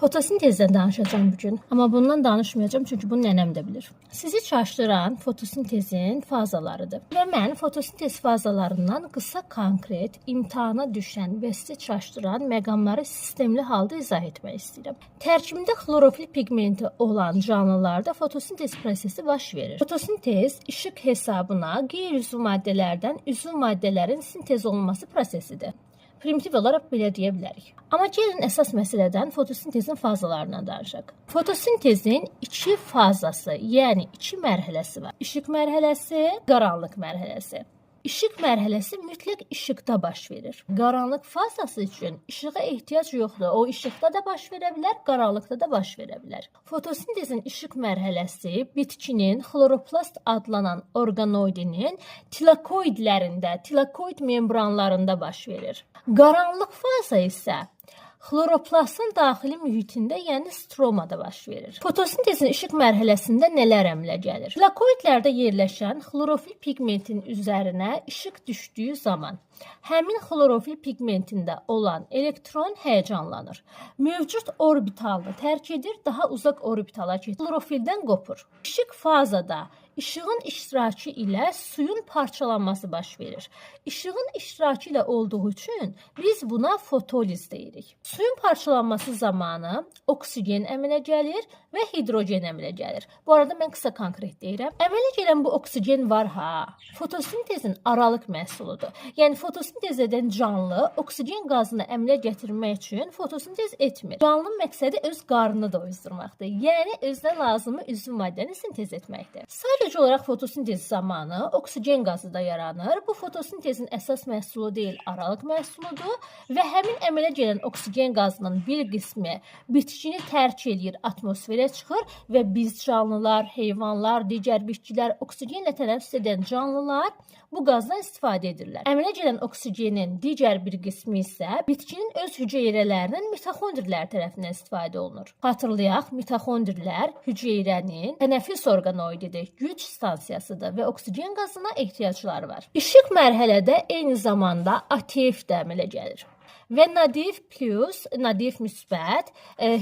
Fotosintezdən danışacağım bugün. Amma bundan danışmayacağım çünki bunu nənəm də bilir. Sizi çaşdıran fotosintezin fazalarıdır. Və mən fotosintez fazalarından qısa, konkret, imtahana düşən və sizi çaşdıran məqamları sistemli halda izah etmək istəyirəm. Tərkibində xlorofil pigmenti olan canlılarda fotosintez prosesi baş verir. Fotosintez işıq hesabına qeyri-üzv maddələrdən üzv maddələrin sintez olunması prosesidir. Primitiv olaraq belə deyə bilərik. Amma gəlin əsas məsələdən fotosintezin fazalarına danışaq. Fotosintezin iki fazası, yəni iki mərhələsi var. İşıq mərhələsi, qaranlıq mərhələsi. İşıq mərhələsi mütləq işıqda baş verir. Qaranlıq fazası üçün işığa ehtiyac yoxdur. O işıqda da baş verə bilər, qaranlıqda da baş verə bilər. Fotosintezin işıq mərhələsi bitkinin xloroplast adlanan orqanoidinin tilakoidlərində, tilakoid membranlarında baş verir. Qaranlıq faza isə xloroplastın daxili mühitində, yəni stromada baş verir. Fotosintezin işıq mərhələsində nələr əmələ gəlir? Tilakoidlərdə yerləşən xlorofil pigmentin üzərinə işıq düşdüyü zaman həmin xlorofil pigmentində olan elektron həyəcanlanır. Mövcud orbitalını tərk edir, daha uzaq orbitala keçir. Xlorofildən qopur. İşıq fazada İşığın iştirakı ilə suyun parçalanması baş verir. İşığın iştirakı ilə olduğu üçün biz buna fotoliz deyirik. Suyun parçalanması zamanı oksigen əmələ gəlir və hidrogen əmələ gəlir. Bu arada mən qısa konkret deyirəm. Əmələ gələn bu oksigen var ha, fotosintezin aralıq məhsuludur. Yəni fotosintez edən canlı oksigen qazını əmələ gətirmək üçün fotosintez etmir. Canlının məqsədi öz qarnını doyuzdurmaqdır. Yəni özünə lazımı üzv maddəni sintez etməkdir. Sadəcə olaraq fotosintez zamanı oksigen qazı da yaranır. Bu fotosintezin əsas məhsulu deyil, aralıq məhsuludur və həmin əmələ gələn oksigen qazının bir qismi bitkini tərk edir, atmosferə çıxır və biz canlılar, heyvanlar, digər bitkilər, oksigenlə tənəffüs edən canlılar bu qazdan istifadə edirlər. Əmələ gələn oksigenin digər bir qismi isə bitkinin öz hüceyrələrinin mitoxondrilər tərəfindən istifadə olunur. Xatırlayaq, mitoxondrilər hüceyrənin tənəffüs orqanoididir, güc stansiyasıdır və oksigen qazına ehtiyacları var. İşıq mərhələdə eyni zamanda ATF də əmələ gəlir. Və nadif plus, nadif müsbət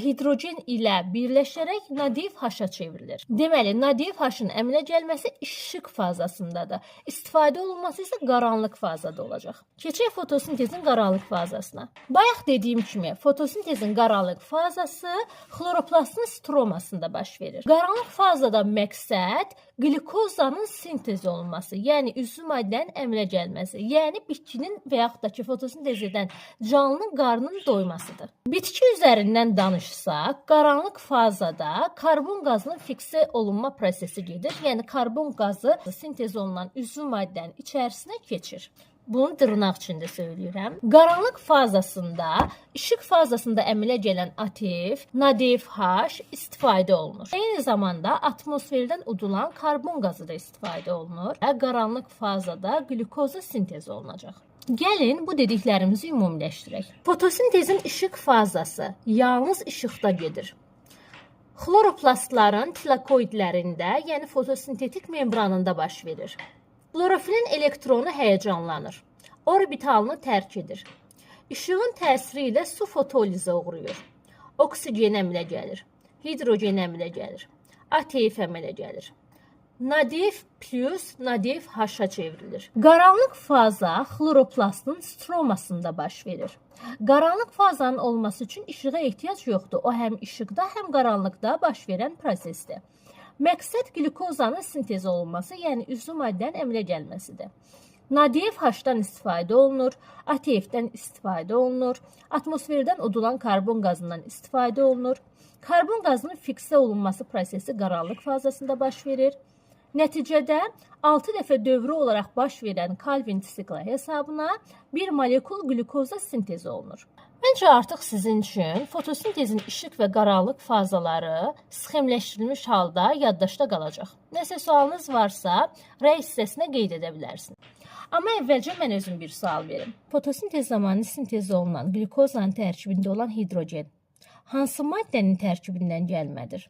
hidrogen ilə birləşərək nadif H-a çevrilir. Deməli, nadif H-ın əmələ gəlməsi işıq fazasındadır. İstifadə olunması isə qaranlıq fazada olacaq. Keçək fotosintezin qaranlıq fazasına. Bayaq dediyim kimi, fotosintezin qaranlıq fazası xloroplastın stromasında baş verir. Qaranlıq fazada məqsəd qlikozanın sintez olunması, yəni üzv maddənin əmələ gəlməsi, yəni bitkinin və yaxud da ki, fotosintez edən canlının qarnının doymasıdır. Bitki üzərindən danışsaq, qaranlıq fazada karbon qazının fiksə olunma prosesi gedir. Yəni karbon qazı sintez olunan üzv maddənin içərisinə keçir. Bunu dırnaq içində söyləyirəm. Qaranlıq fazasında, işıq fazasında əmələ gələn ATF, nadif H istifadə olunur. Eyni zamanda atmosferdən udulan karbon qazı da istifadə olunur. Qaranlıq fazada qlükoza sintez olunacaq. Gəlin bu dediklərimizi ümumiləşdirək. Fotosintezin işıq fazası yalnız işıqda gedir. Xloroplastların tilakoidlərində, yəni fotosintetik membranında baş verir. Xlorofilin elektronu həyəcanlanır. Orbitalını tərk edir. İşığın təsiri ilə su fotolizə uğrayır. Oksigen əmələ gəlir. Hidrogen əmələ gəlir. ATF əmələ gəlir. Nadif plus nadif H-a çevrilir. Qaranlıq faza xloroplastın stromasında baş verir. Qaranlıq fazanın olması üçün işığa ehtiyac yoxdur. O həm işıqda, həm qaranlıqda baş verən prosesdir. Məqsəd qlükozanın sintez olunması, yəni üzv maddənin əmələ gəlməsidir. Nadif H-dan istifadə olunur, ATF-dən istifadə olunur, atmosferdən udulan karbon qazından istifadə olunur. Karbon qazının fiksə olunması prosesi qaranlıq fazasında baş verir. Nəticədə 6 dəfə dövrü olaraq baş verən Calvin siklı hesabına bir molekul qlükoza sintezi olunur. Məncə artıq sizin üçün fotosintezin işıq və qaranlıq fazaları sxemləşdirilmiş halda yaddaşda qalacaq. Nəsə sualınız varsa, rəy hissəsinə qeyd edə bilərsiniz. Amma əvvəlcə mən özüm bir sual verim. Fotosintez zamanı sintez olunan qlükozanın tərkibində olan hidrogen hansı maddənin tərkibindən gəlmədir?